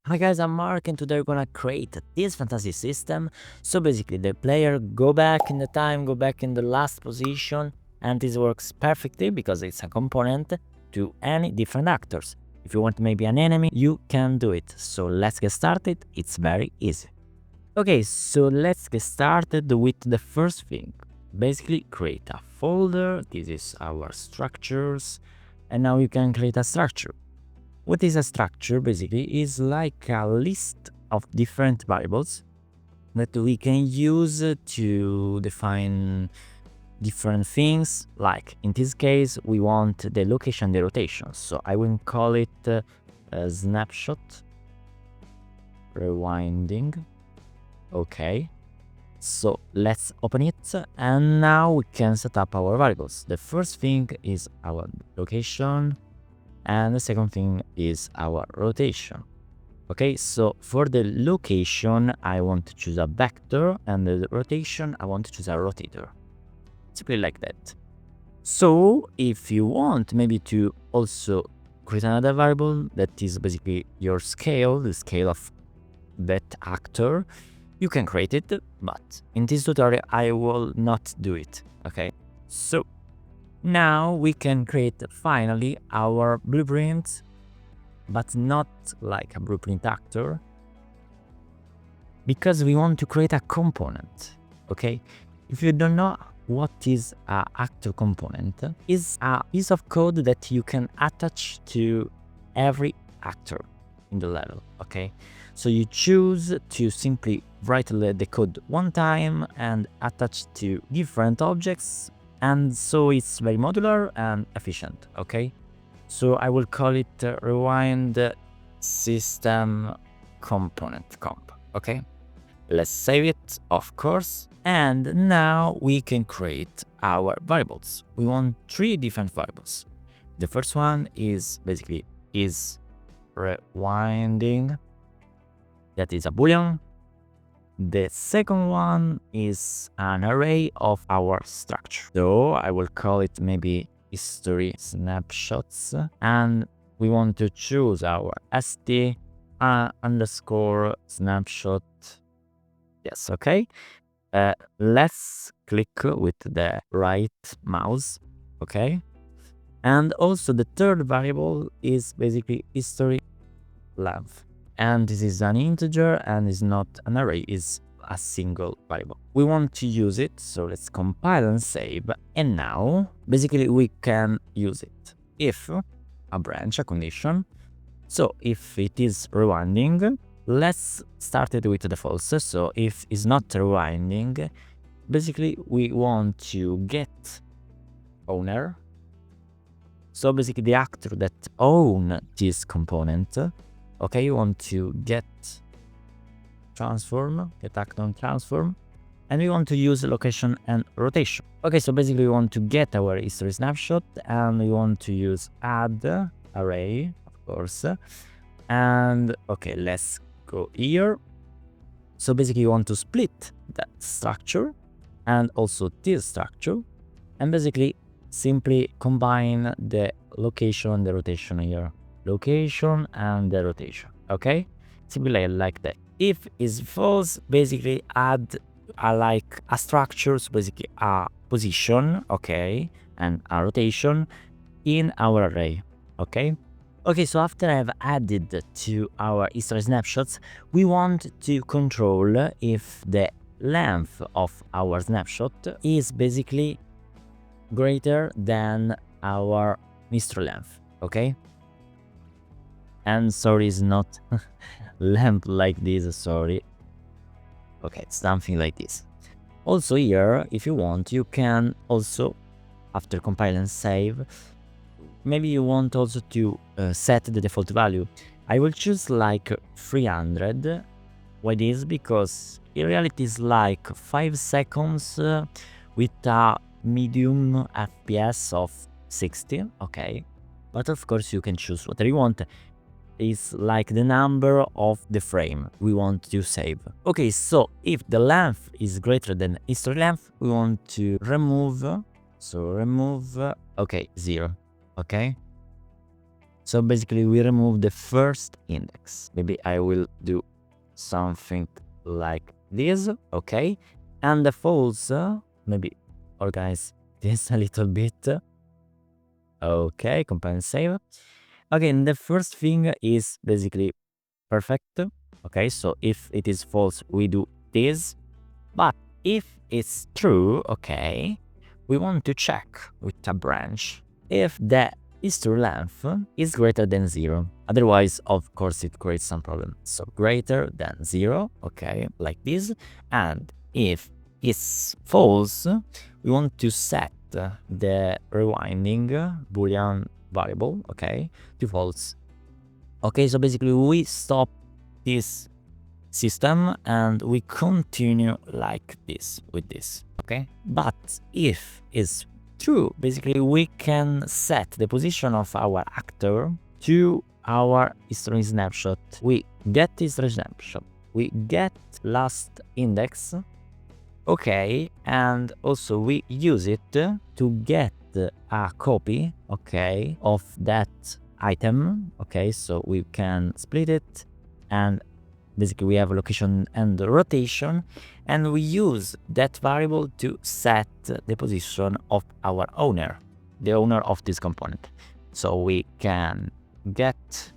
Hi guys, I'm Mark and today we're gonna create this fantastic system. So basically the player go back in the time, go back in the last position, and this works perfectly because it's a component to any different actors. If you want maybe an enemy, you can do it. So let's get started, it's very easy. Okay, so let's get started with the first thing. Basically create a folder, this is our structures, and now you can create a structure. What is a structure basically is like a list of different variables that we can use to define different things. Like in this case, we want the location, the rotation. So I will call it a snapshot rewinding. Okay. So let's open it and now we can set up our variables. The first thing is our location. And the second thing is our rotation. Okay, so for the location, I want to choose a vector, and the rotation, I want to choose a rotator. Simply like that. So if you want maybe to also create another variable that is basically your scale, the scale of that actor, you can create it, but in this tutorial, I will not do it. Okay, so now we can create finally our blueprint, but not like a blueprint actor, because we want to create a component. Okay, if you don't know what is a actor component, is a piece of code that you can attach to every actor in the level. Okay, so you choose to simply write the code one time and attach to different objects, and so it's very modular and efficient. Okay, so I will call it rewind system component comp. Okay, let's save it, of course, and now we can create our variables. We want 3 different variables. The first one is basically is rewinding, that is a boolean. The second one is an array of our structure. So I will call it maybe history snapshots, and we want to choose our st underscore snapshot. Yes, okay. Let's click with the right mouse. Okay. And also the third variable is basically history length. And this is an integer and is not an array, is a single variable. We want to use it, so let's compile and save. And now, basically, we can use it if a branch, a condition. So if it is rewinding, let's start it with the false. So if it's not rewinding, basically we want to get owner. So basically the actor that own this component. Okay, you want to get transform, get act on transform, and we want to use location and rotation. Okay, so basically we want to get our history snapshot and we want to use add array, of course. And okay, let's go here. So basically you want to split that structure and also this structure, and basically simply combine the location and the rotation here. Location and the rotation. Okay, simply like that. If is false, basically add like a structure, so basically a position, okay, and a rotation in our array. Okay, so after I've added to our history snapshots, we want to control if the length of our snapshot is basically greater than our history length. Okay, and sorry, is not length like this, sorry. Okay, it's something like this. Also here, if you want, you can also, after compile and save, maybe you want also to set the default value. I will choose like 300. Why this? Because in reality it's like 5 seconds with a medium FPS of 60. Okay, but of course you can choose whatever you want. Is like the number of the frame we want to save. Okay, so if the length is greater than history length, we want to remove, so remove, okay, 0, okay? So basically we remove the first index. Maybe I will do something like this, okay? And the false, maybe organize this a little bit. Okay, compile and save. Okay, and the first thing is basically perfect. Okay, so if it is false, we do this. But if it's true, okay, we want to check with a branch if the history length is greater than 0. Otherwise, of course, it creates some problem. So greater than 0, okay, like this. And if it's false, we want to set the rewinding boolean variable, okay, to false. Okay, so basically we stop this system and we continue like this with this, okay? But if it's true, basically we can set the position of our actor to our history snapshot. We get history snapshot, we get last index, okay, and also we use it to get a copy, okay, of that item, okay, so we can split it, and basically we have location and rotation, and we use that variable to set the position of our owner, the owner of this component. So we can get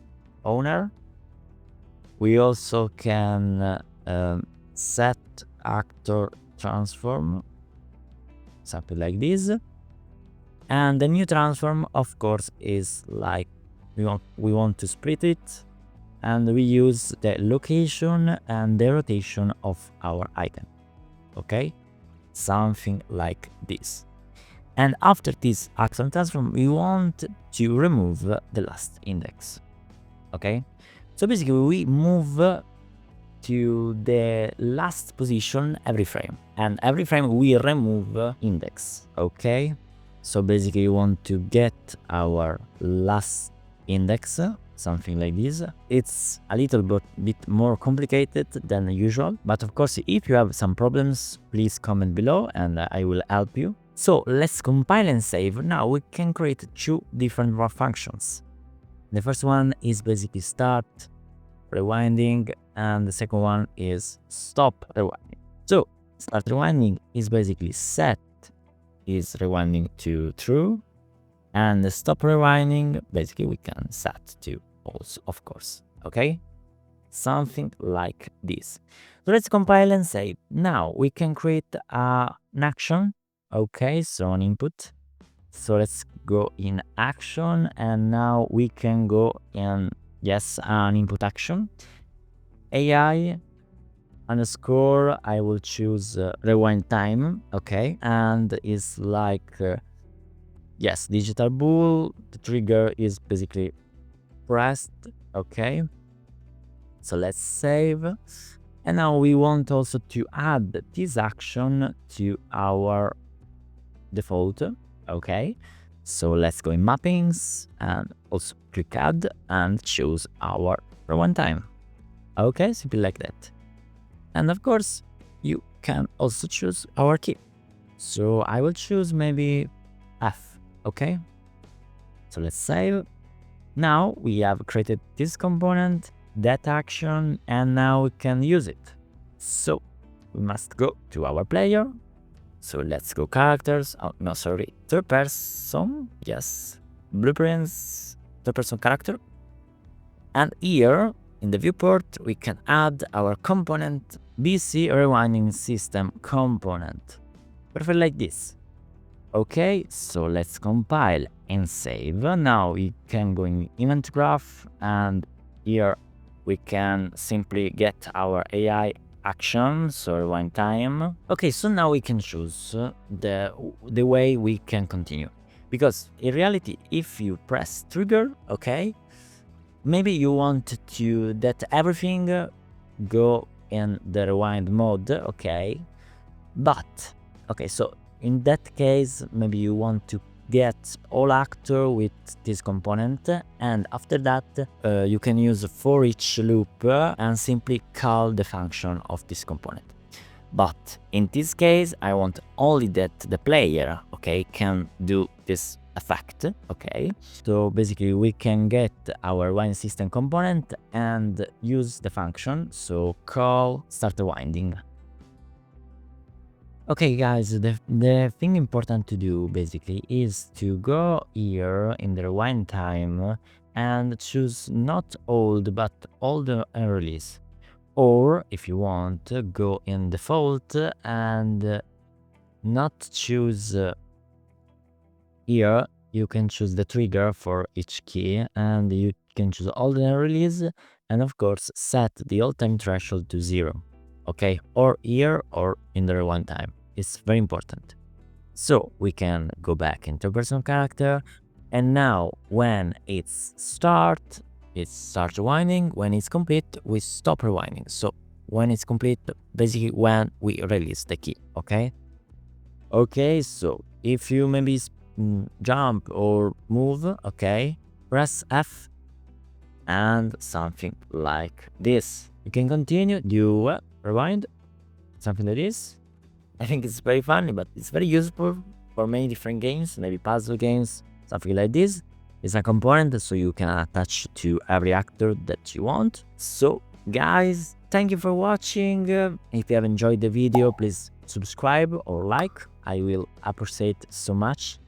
owner, we also can set actor transform, something like this. And the new transform, of course, is like we want to split it, and we use the location and the rotation of our item, okay, something like this. And after this action transform, we want to remove the last index, okay. So basically we move to the last position every frame, and every frame we remove index, okay. So basically we want to get our last index, something like this. It's a little bit more complicated than usual, but of course if you have some problems, please comment below and I will help you. So let's compile and save. Now we can create two different raw functions. The first one is basically start rewinding, and the second one is stop rewinding. So start rewinding is basically set is rewinding to true, and the stop rewinding basically we can set to false, of course, okay, something like this. So let's compile and save. Now we can create an action, okay, so an input. So let's go in action, and now we can go in, yes, an input action, AI underscore, I will choose rewind time, okay, and it's like yes, digital bool, the trigger is basically pressed, okay. So let's save, and now we want also to add this action to our default, okay. So let's go in mappings and also click add and choose our rewind time, okay, simply like that. And of course you can also choose our key, so I will choose maybe F, okay. So let's save. Now we have created this component, that action, and now we can use it. So we must go to our player. So let's go characters, oh no, sorry, third person, yes, blueprints, third person character. And here in the viewport we can add our component, BC rewinding system component, perfect, like this. Okay, so let's compile and save. Now we can go in event graph, and here we can simply get our AI action, so rewind time. Okay, so now we can choose the way we can continue, because in reality if you press trigger, okay, maybe you want to that everything go in the rewind mode, okay, but okay, so in that case maybe you want to get all actor with this component, and after that you can use for each loop and simply call the function of this component. But in this case I want only that the player, okay, can do this effect. Okay, so basically we can get our wind system component and use the function, so call start winding. Okay guys, the thing important to do basically is to go here in the rewind time and choose not old but old and release. Or if you want, go in default and not choose here. You can choose the trigger for each key and you can choose old and release, and of course set the all time threshold to 0. Okay, or here or in the rewind time. It's very important. So we can go back into person character, and now when it starts rewinding. When it's complete, we stop rewinding. So when it's complete, basically when we release the key. Okay, so if you maybe jump or move, okay, press F and something like this. You can continue, do rewind, something like this. I think it's very funny, but it's very useful for many different games, maybe puzzle games, something like this. It's a component so you can attach to every actor that you want. So guys, thank you for watching. If you have enjoyed the video, please subscribe or like. I will appreciate so much.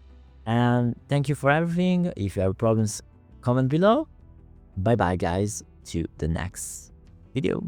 And thank you for everything. If you have problems, comment below. Bye bye guys, to the next video.